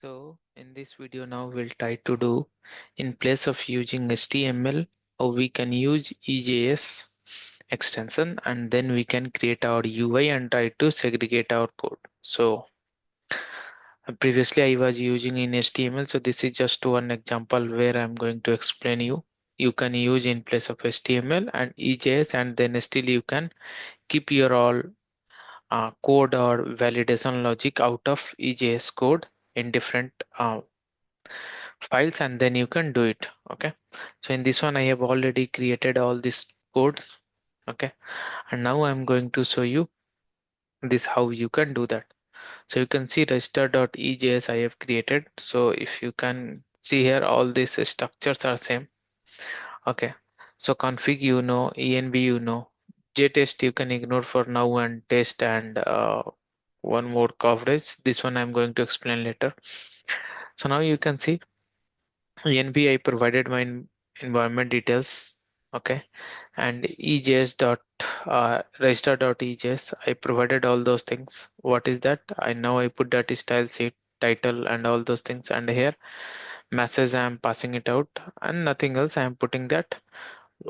So in this video now we'll try to do, in place of using HTML, how we can use EJS extension and then we can create our UI and try to segregate our code. So previously I was using in HTML, so this is just one example where I'm going to explain you. You can use in place of HTML and EJS, and then still you can keep your all code or validation logic out of EJS code in different files, and then you can do it. Okay, so in this one I have already created all these codes. Okay, and now I'm going to show you this how you can do that. So you can see register.ejs I have created. So if you can see here, all these structures are same. Okay, so config you know, env you know, jtest you can ignore for now, and test and one more coverage, this one I'm going to explain later. So now you can see env I provided my environment details. Okay, and ejs dot register dot ejs I provided all those things. What is that? I now I put that style sheet title and all those things, and here message I am passing it out, and nothing else. I am putting that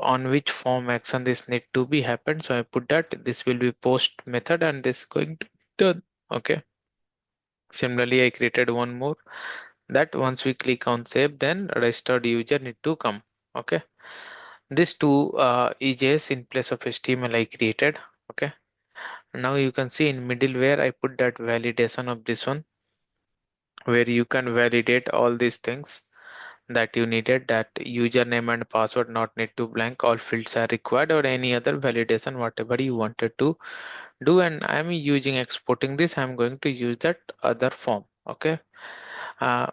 on which form action this need to be happened. So I put that this will be post method and this going to be done. Okay, similarly I created one more, that once we click on save, then registered user need to come. Okay, these two EJS in place of HTML I created. Okay, now you can see in middleware I put that validation of this one, where you can validate all these things that you needed, that username and password not need to blank, all fields are required, or any other validation whatever you wanted to do. And I'm using exporting this, I'm going to use that other form. Okay,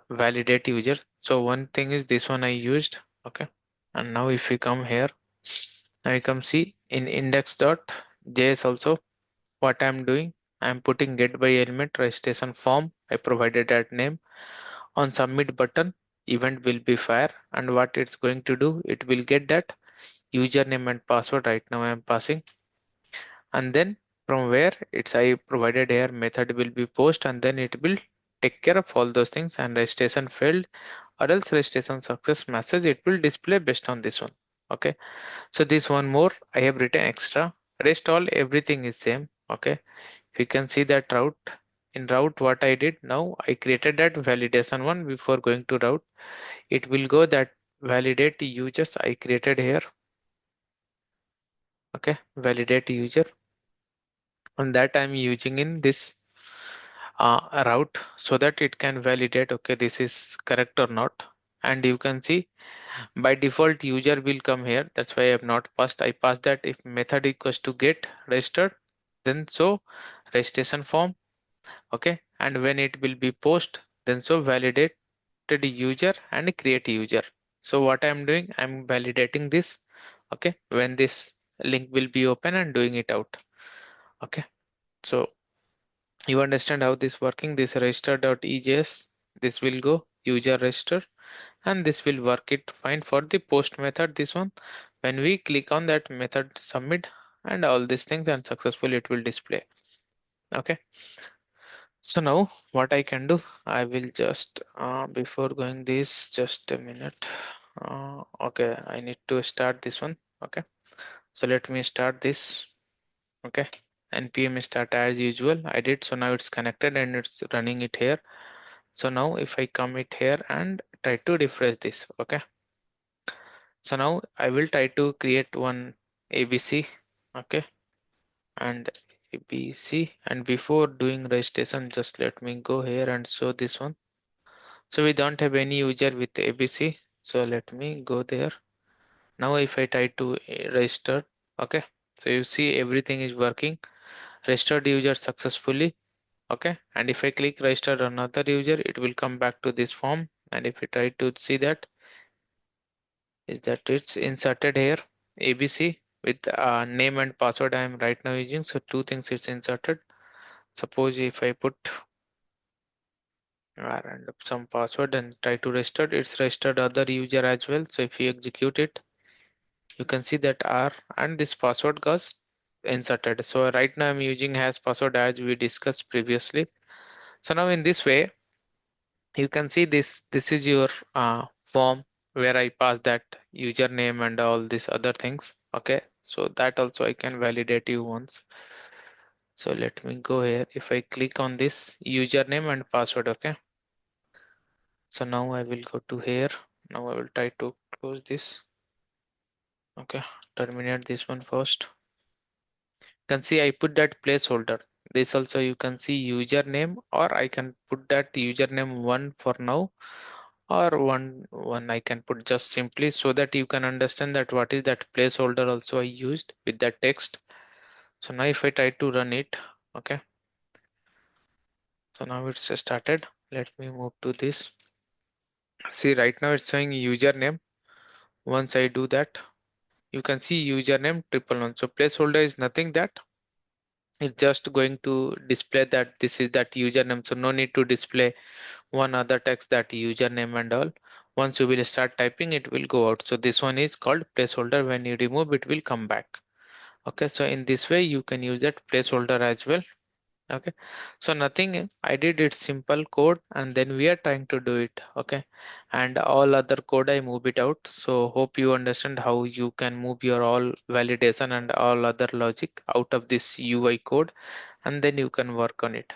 validate user. So one thing is this one I used. Okay, and now if we come here, now you come see in index.js also what I'm doing. I'm putting get by element registration form, I provided that name. On submit button, event will be fire, and what it's going to do, it will get that username and password. Right now I am passing, and then from where it's I provided here, method will be post, and then it will take care of all those things, and registration failed or else registration success message it will display based on this one. Okay, so this one more I have written extra, rest all everything is same. Okay, you can see that route. In route what I did, now I created that validation one before going to route. It will go that validate users I created here. Okay, validate user, and that I'm using in this route, so that it can validate okay this is correct or not. And you can see by default user will come here, that's why I have not passed. I passed that if method equals to get registered, then so registration form. Okay, and when it will be post, then so validated user and create user. So what I'm doing, I'm validating this. Okay, when this link will be open and doing it out. Okay, so you understand how this working, this register.ejs, this will go user register, and this will work it fine for the post method. This one, when we click on that method submit and all these things, and successfully it will display. Okay, so now what I can do, I will just before going this, just a minute. Okay, I need to start this one. Okay, so let me start this. Okay, npm start as usual I did. So now it's connected and it's running it here. So now if I come it here and try to refresh this. Okay, so now I will try to create one ABC. Okay, and ABC, and before doing registration, just let me go here and show this one. So we don't have any user with ABC, so let me go there. Now if I try to register, okay, so you see everything is working, registered user successfully. Okay, and if I click register another user, it will come back to this form. And if I try to see that, is that it's inserted here ABC with name and password I am right now using. So two things it's inserted. Suppose if I put and some password and try to register, it's registered other user as well. So if you execute it, you can see that R and this password goes inserted. So right now I'm using hash password as we discussed previously. So now in this way You can see this is your form where I pass that username and all these other things. Okay, so that also I can validate you once. So let me go here. If I click on this username and password, okay, so now I will go to here. Now I will try to close this. Okay, terminate this one first. You can see I put that placeholder. This also you can see username, or I can put that username one for now, or one I can put just simply, so that you can understand that what is that placeholder also I used with that text. So now if I try to run it, okay, so now it's started. Let me move to this. See, right now it's showing username. Once I do that, you can see username triple one. So placeholder is nothing, that it's just going to display that this is that username. So no need to display one other text, that username and all. Once you will start typing, it will go out. So this one is called placeholder. When you remove, it will come back. Okay, so in this way you can use that placeholder as well. Okay, so nothing I did, it's simple code, and then we are trying to do it. Okay, and all other code I move it out. So hope you understand how you can move your all validation and all other logic out of this UI code, and then you can work on it.